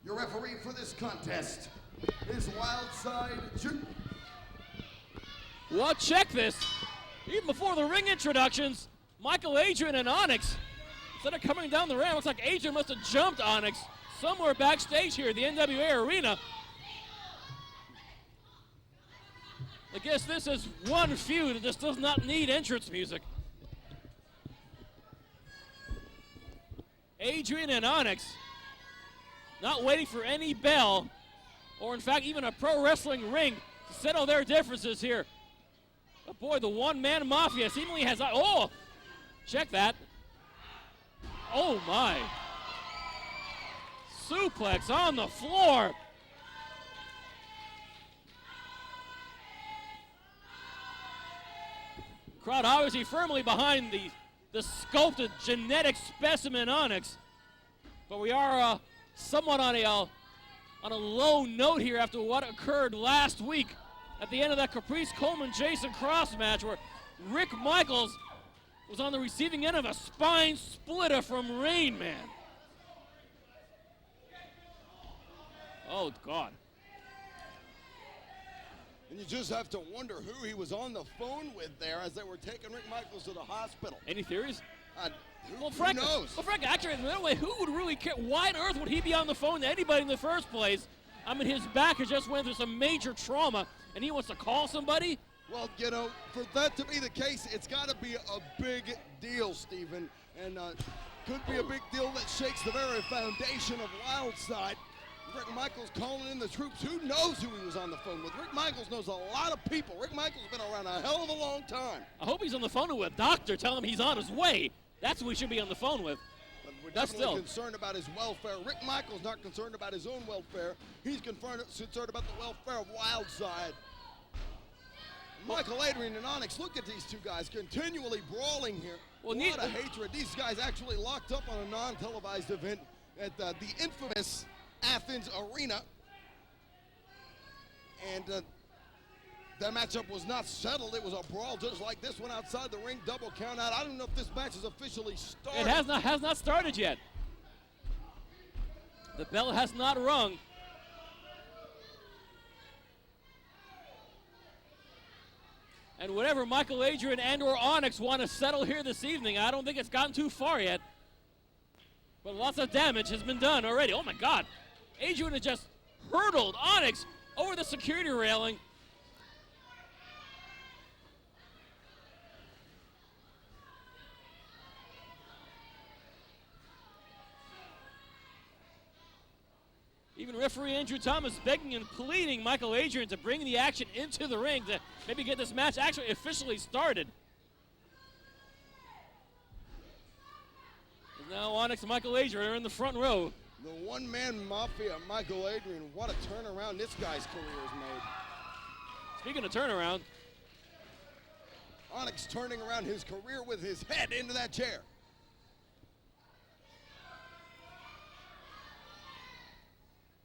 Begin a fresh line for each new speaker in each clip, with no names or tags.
Your referee for this contest is Wildside.
Well, check this. Even before the ring introductions, Mikal Adryan and Onyx, instead of coming down the ramp, looks like Adryan must have jumped Onyx somewhere backstage here at the NWA Arena. I guess this is one feud that just does not need entrance music. Adryan and Onyx not waiting for any bell, or in fact even a pro wrestling ring to settle their differences here. But boy, the one-man mafia seemingly has, oh, check that. Oh my. Suplex on the floor. Crowd obviously firmly behind the sculpted genetic specimen Onyx. But we are somewhat on a low note here after what occurred last week at the end of that Caprice Coleman-Jason Cross match where Rick Michaels was on the receiving end of a spine splitter from Rain Man. Oh, God.
And you just have to wonder who he was on the phone with there as they were taking Rick Michaels to the hospital.
Any theories?
Who knows?
Well, Frank, actually, in a way, who would really care? Why on earth would he be on the phone to anybody in the first place? I mean, his back has just went through some major trauma, and he wants to call somebody?
Well, you know, for that to be the case, it's got to be a big deal, Stephen. And could be a big deal that shakes the very foundation of Wildside. Rick Michaels calling in the troops. Who knows who he was on the phone with? Rick Michaels knows a lot of people. Rick Michaels has been around a hell of a long time.
I hope he's on the phone with a doctor telling him he's on his way. That's who we should be on the phone with.
But we're definitely concerned about his welfare. Rick Michaels not concerned about his own welfare. He's concerned about the welfare of Wildside. Mikal Adryan and Onyx, look at these two guys continually brawling here. Well, a lot of hatred. These guys actually locked up on a non-televised event at the infamous Athens Arena. And that matchup was not settled. It was a brawl just like this one outside the ring, double count out. I don't know if this match is officially started.
It has not started yet. The bell has not rung. And whatever Mikal Adryan and or Onyx want to settle here this evening, I don't think it's gotten too far yet. But lots of damage has been done already. Oh my God. Adryan has just hurdled Onyx over the security railing. Even referee Andrew Thomas begging and pleading Mikal Adryan to bring the action into the ring to maybe get this match actually officially started. And now Onyx and Mikal Adryan are in the front row.
The one-man mafia, Mikal Adryan, what a turnaround this guy's career has made.
Speaking of turnaround,
Onyx turning around his career with his head into that chair.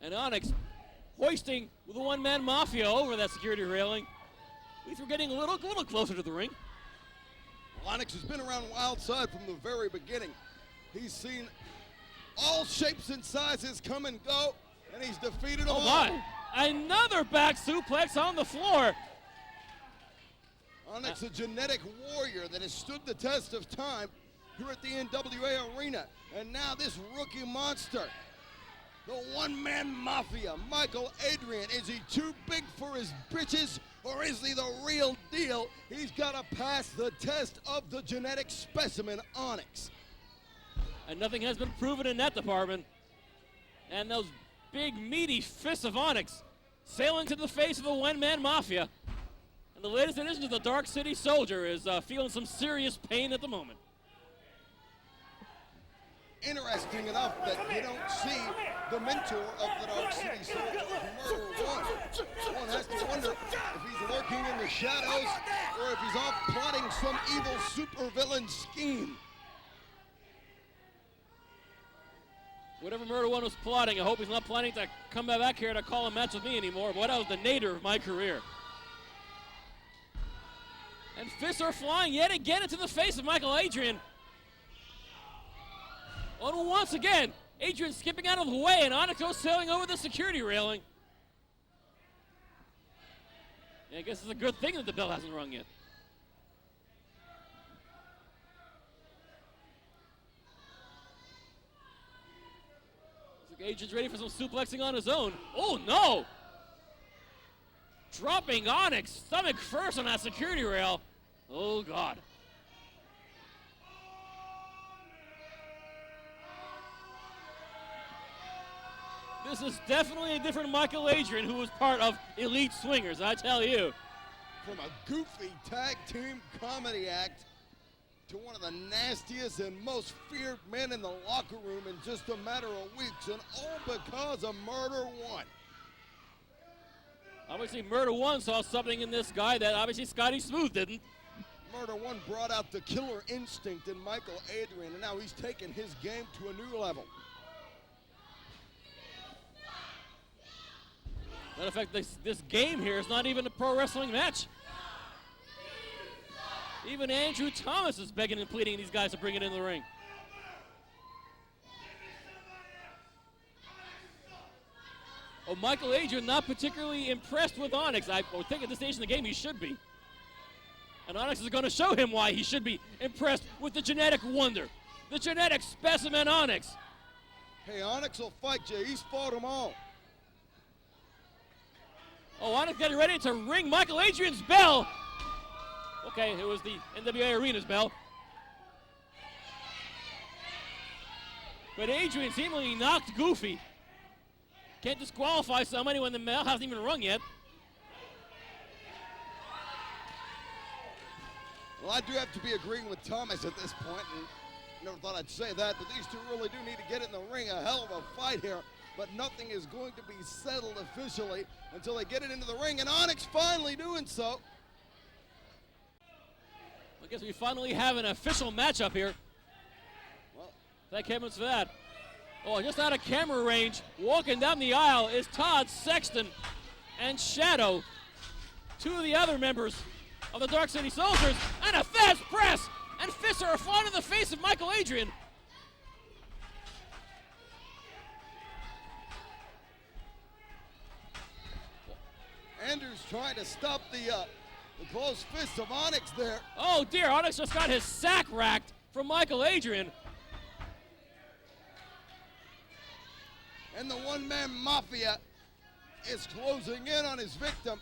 And Onyx hoisting the one-man mafia over that security railing. At least we're getting a little closer to the ring.
Onyx has been around Wildside from the very beginning. He's seen all shapes and sizes come and go, and he's defeated them all.
My. Another back suplex on the floor.
Onyx, a genetic warrior that has stood the test of time here at the NWA Arena. And now this rookie monster, the one-man mafia, Mikal Adryan. Is he too big for his britches, or is he the real deal? He's got to pass the test of the genetic specimen, Onyx.
And nothing has been proven in that department. And those big, meaty fists of Onyx sailing to the face of the one-man mafia. And the latest addition to the Dark City Soldier is feeling some serious pain at the moment.
Interesting enough that you don't see the mentor of the Dark City Soldier, Murder One. One has to wonder if he's lurking in the shadows or if he's off plotting some evil supervillain scheme.
Whatever Murder One was plotting, I hope he's not planning to come back here to call a match with me anymore. But that was the nadir of my career. And fists are flying yet again into the face of Mikal Adryan. And once again, Adryan skipping out of the way, and Onyx goes sailing over the security railing. Yeah, I guess it's a good thing that the bell hasn't rung yet. Looks like Adryan's ready for some suplexing on his own. Oh, no! Dropping Onyx, stomach first on that security rail. Oh, God. This is definitely a different Mikal Adryan, who was part of Elite Swingers, I tell you.
From a goofy tag team comedy act to one of the nastiest and most feared men in the locker room in just a matter of weeks, and all because of Murder One.
Obviously, Murder One saw something in this guy that obviously Scotty Smooth didn't.
Murder One brought out the killer instinct in Mikal Adryan, and now he's taken his game to a new level.
Matter of fact, this game here is not even a pro wrestling match. Even Andrew Thomas is begging and pleading these guys to bring it in the ring. Oh, Mikal Adryan not particularly impressed with Onyx. I think at this stage in the game he should be. And Onyx is going to show him why he should be impressed with the genetic wonder, the genetic specimen Onyx.
Hey, Onyx will fight you. He's fought them all.
Oh, Onyx getting ready to ring Mikal Adryan's bell. Okay, it was the NWA Arena's bell. But Adryan seemingly knocked goofy. Can't disqualify somebody when the bell hasn't even rung yet.
Well, I do have to be agreeing with Thomas at this point, and never thought I'd say that, but these two really do need to get in the ring. A hell of a fight here, but nothing is going to be settled officially until they get it into the ring, and Onyx finally doing so.
I guess we finally have an official matchup here.
Well,
thank heavens for that. Oh, just out of camera range, walking down the aisle is Todd, Sexton, and Shadow. Two of the other members of the Dark City Soldiers, and a fast press, and fists are flying in the face of Mikal Adryan.
Andrews trying to stop the closed fist of Onyx there.
Oh dear, Onyx just got his sack racked from Mikal Adryan.
And the one-man mafia is closing in on his victim.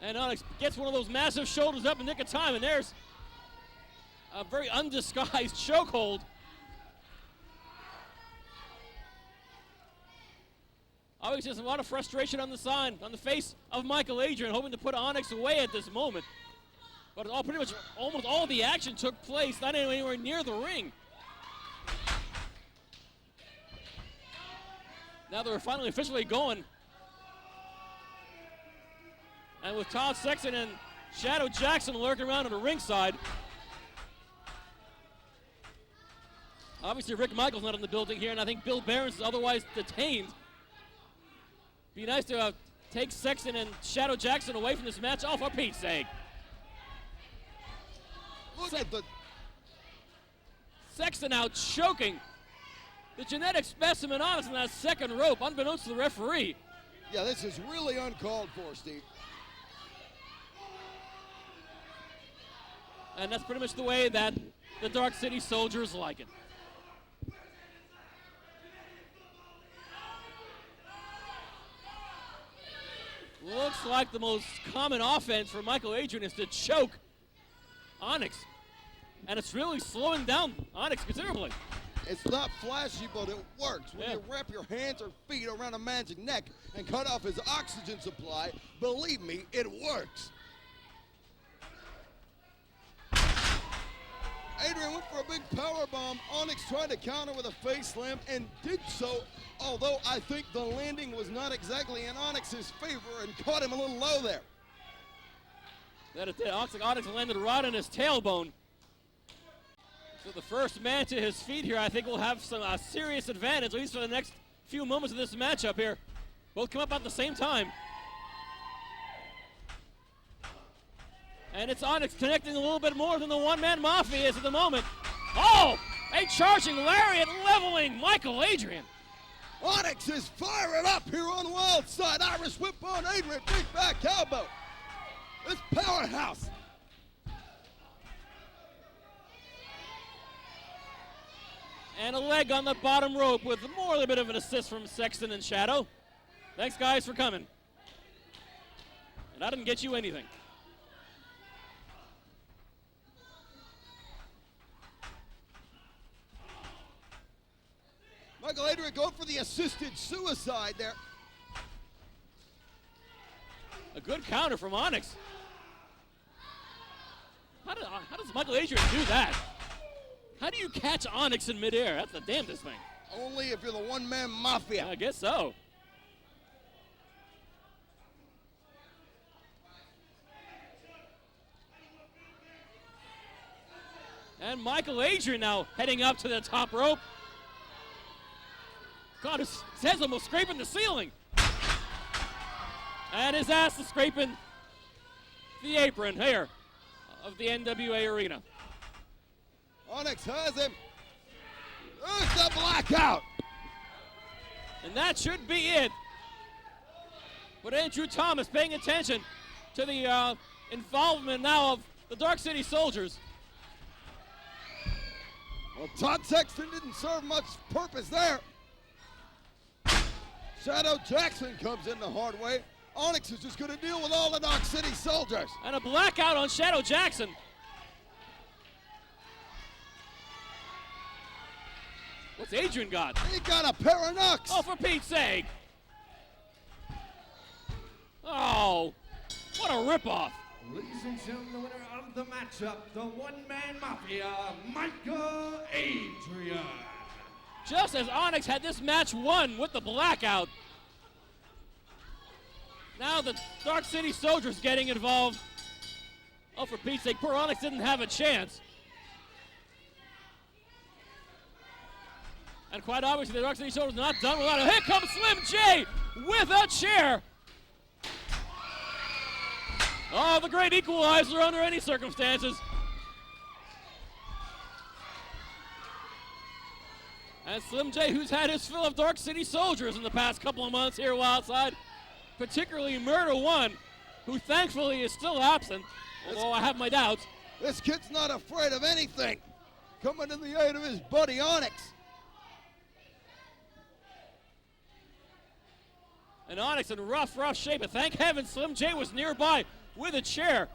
And Onyx gets one of those massive shoulders up in the nick of time, and there's a very undisguised chokehold. Obviously, there's a lot of frustration on the face of Mikal Adryan, hoping to put Onyx away at this moment. But pretty much almost all the action took place not anywhere near the ring. Now they're finally officially going. And with Todd, Sexton, and Shadow Jackson lurking around on the ringside. Obviously, Rick Michaels not in the building here, and I think Bill Barons is otherwise detained. Be nice to take Sexton and Shadow Jackson away from this match. Oh, for Pete's sake.
Look at the...
Sexton out choking the genetic specimen Onyx in that second rope, unbeknownst to the referee.
Yeah, this is really uncalled for, Steve.
And that's pretty much the way that the Dark City Soldiers like it. Looks like the most common offense for Mikal Adryan is to choke Onyx. And it's really slowing down Onyx considerably.
It's not flashy, but it works. When you wrap your hands or feet around a man's neck and cut off his oxygen supply, believe me, it works. Adryan went for a big power bomb. Onyx tried to counter with a face slam and did so, although I think the landing was not exactly in Onyx's favor and caught him a little low there.
That it did. Onyx landed right on his tailbone. So the first man to his feet here, I think, will have some serious advantage, at least for the next few moments of this matchup here. Both come up at the same time. And it's Onyx connecting a little bit more than the one-man Mafia is at the moment. Oh, a charging lariat leveling Mikal Adryan.
Onyx is firing up here on Wildside. Irish whip on Adryan, big back elbow. It's powerhouse.
And a leg on the bottom rope with more than a bit of an assist from Sexton and Shadow. Thanks, guys, for coming. And I didn't get you anything.
Mikal Adryan going for the assisted suicide there.
A good counter from Onyx. How does Mikal Adryan do that? How do you catch Onyx in midair? That's the damnedest thing.
Only if you're the one-man mafia.
I guess so. And Mikal Adryan now heading up to the top rope. God, his head's almost scraping the ceiling. And his ass is scraping the apron here of the NWA arena.
Onyx has him. There's the blackout.
And that should be it. But Andrew Thomas paying attention to the involvement now of the Dark City Soldiers.
Well, Todd Sexton didn't serve much purpose there. Shadow Jackson comes in the hard way. Onyx is just going to deal with all the Dark City Soldiers.
And a blackout on Shadow Jackson. What's Adryan got?
He got a pair of knucks.
Oh, for Pete's sake. Oh, what a ripoff.
Ladies and gentlemen, the winner of the matchup, the one-man mafia, Mikal Adryan.
Just as Onyx had this match won with the blackout, now the Dark City Soldiers getting involved. Oh, for Pete's sake, poor Onyx didn't have a chance. And quite obviously, the Dark City Soldiers not done without it. Here comes Slim J with a chair. Oh, the great equalizer under any circumstances. And Slim J, who's had his fill of Dark City Soldiers in the past couple of months here Wildside, particularly Murder One, who thankfully is still absent, although I have my doubts.
This kid's not afraid of anything. Coming to the aid of his buddy Onyx.
And Onyx in rough shape, but thank heaven Slim J was nearby with a chair.